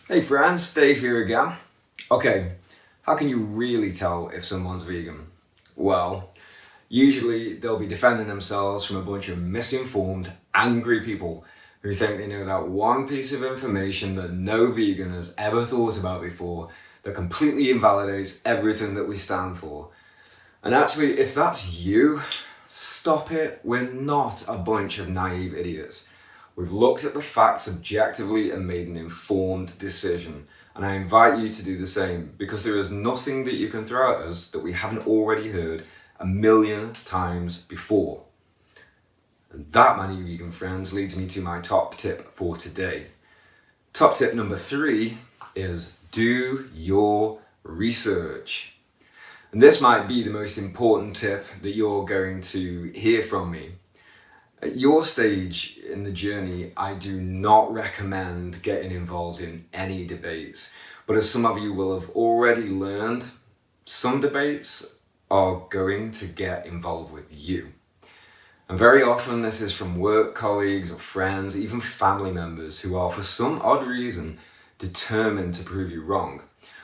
Hey friends, Dave here again. Okay, how can you really tell if someone's vegan? Well, usually they'll be defending themselves from a bunch of misinformed, angry people who think they know that one piece of information that no vegan has ever thought about before that completely invalidates everything that we stand for. And actually, if that's you, stop it. We're not a bunch of naive idiots. We've looked at the facts objectively and made an informed decision. And I invite you to do the same because there is nothing that you can throw at us that we haven't already heard a million times before. And that, my new vegan friends, leads me to my top tip for today. Top tip number 3 is do your research. And this might be the most important tip that you're going to hear from me. At your stage in the journey, I do not recommend getting involved in any debates. But as some of you will have already learned, some debates are going to get involved with you. And very often this is from work colleagues or friends, even family members who are for some odd reason determined to prove you wrong.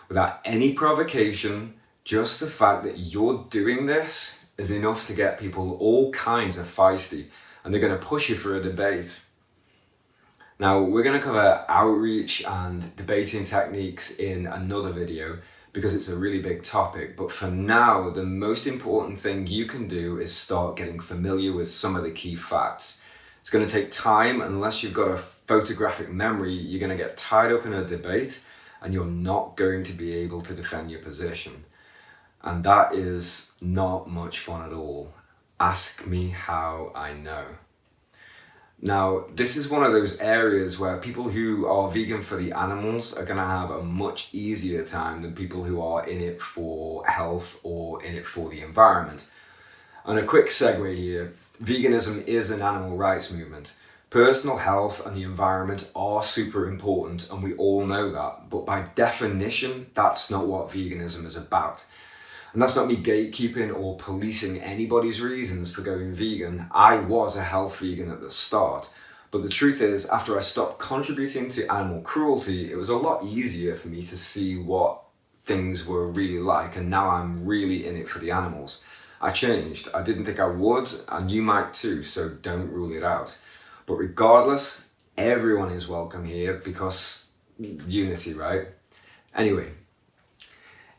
Without any provocation, just the fact that you're doing this is enough to get people all kinds of feisty, and they're going to push you for a debate. Now, we're going to cover outreach and debating techniques in another video because it's a really big topic. But for now, the most important thing you can do is start getting familiar with some of the key facts. It's going to take time. Unless you've got a photographic memory, you're going to get tied up in a debate and you're not going to be able to defend your position. And that is not much fun at all. Ask me how I know. Now, this is one of those areas where people who are vegan for the animals are going to have a much easier time than people who are in it for health or in it for the environment. And a quick segue here, veganism is an animal rights movement. Personal health and the environment are super important, and we all know that. But by definition, that's not what veganism is about. And that's not me gatekeeping or policing anybody's reasons for going vegan. I was a health vegan at the start. But the truth is, after I stopped contributing to animal cruelty, it was a lot easier for me to see what things were really like. And now I'm really in it for the animals. I changed. I didn't think I would, and you might too, so don't rule it out. But regardless, everyone is welcome here because unity, right? Anyway,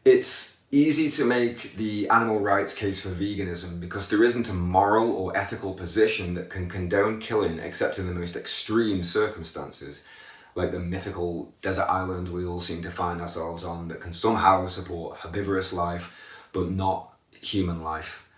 it's easy to make the animal rights case for veganism because there isn't a moral or ethical position that can condone killing except in the most extreme circumstances, like the mythical desert island we all seem to find ourselves on that can somehow support herbivorous life but not human life.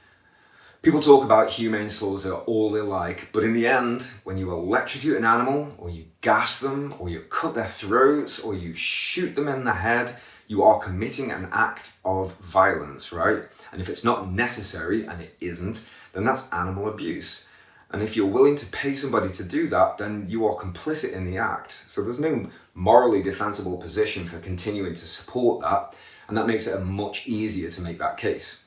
People talk about humane slaughter all they like, but in the end, when you electrocute an animal, or you gas them, or you cut their throats, or you shoot them in the head, you are committing an act of violence, right? And if it's not necessary, and it isn't, then that's animal abuse. And if you're willing to pay somebody to do that, then you are complicit in the act. So there's no morally defensible position for continuing to support that, and that makes it much easier to make that case.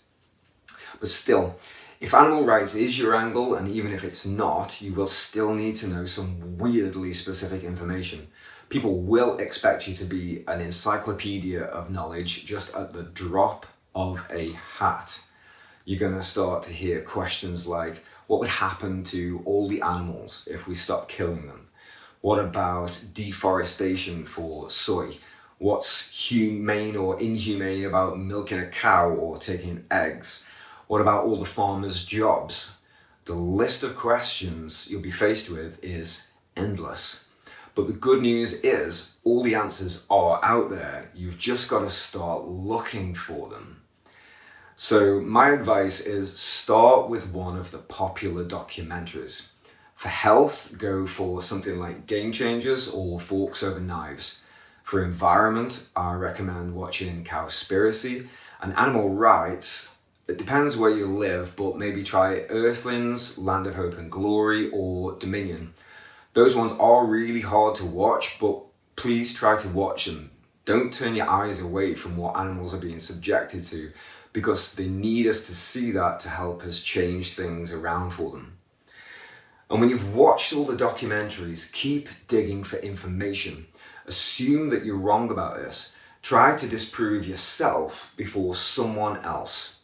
But still, if animal rights is your angle, and even if it's not, you will still need to know some weirdly specific information. People will expect you to be an encyclopedia of knowledge just at the drop of a hat. You're going to start to hear questions like, what would happen to all the animals if we stopped killing them? What about deforestation for soy? What's humane or inhumane about milking a cow or taking eggs? What about all the farmers' jobs? The list of questions you'll be faced with is endless. But the good news is all the answers are out there. You've just got to start looking for them. So my advice is start with one of the popular documentaries. For health, go for something like Game Changers or Forks Over Knives. For environment, I recommend watching Cowspiracy. And animal rights, it depends where you live, but maybe try Earthlings, Land of Hope and Glory, or Dominion. Those ones are really hard to watch, but please try to watch them. Don't turn your eyes away from what animals are being subjected to, because they need us to see that to help us change things around for them. And when you've watched all the documentaries, keep digging for information. Assume that you're wrong about this. Try to disprove yourself before someone else.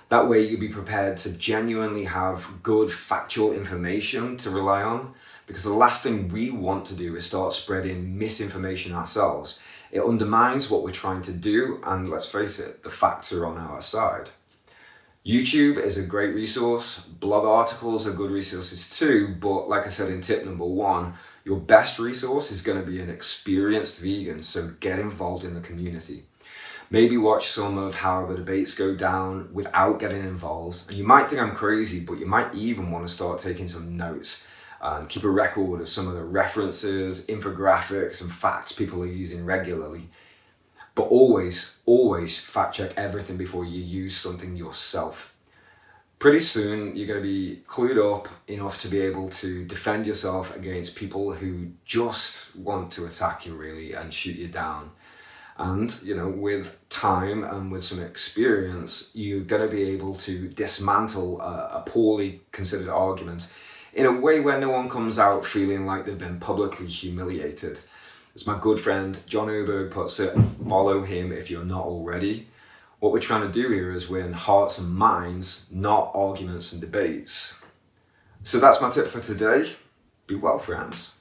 That way you'll be prepared to genuinely have good factual information to rely on, because the last thing we want to do is start spreading misinformation ourselves. It undermines what we're trying to do, and let's face it, the facts are on our side. YouTube is a great resource, blog articles are good resources too, but like I said in tip number 1, your best resource is going to be an experienced vegan, so get involved in the community. Maybe watch some of how the debates go down without getting involved, and you might think I'm crazy, but you might even want to start taking some notes and keep a record of some of the references, infographics and facts people are using regularly. But always fact check everything before you use something yourself. Pretty soon you're going to be clued up enough to be able to defend yourself against people who just want to attack you really and shoot you down. And with time and with some experience, you're going to be able to dismantle a poorly considered argument in a way where no one comes out feeling like they've been publicly humiliated. As my good friend John Oberg puts it, follow him if you're not already. What we're trying to do here is win hearts and minds, not arguments and debates. So that's my tip for today. Be well, friends.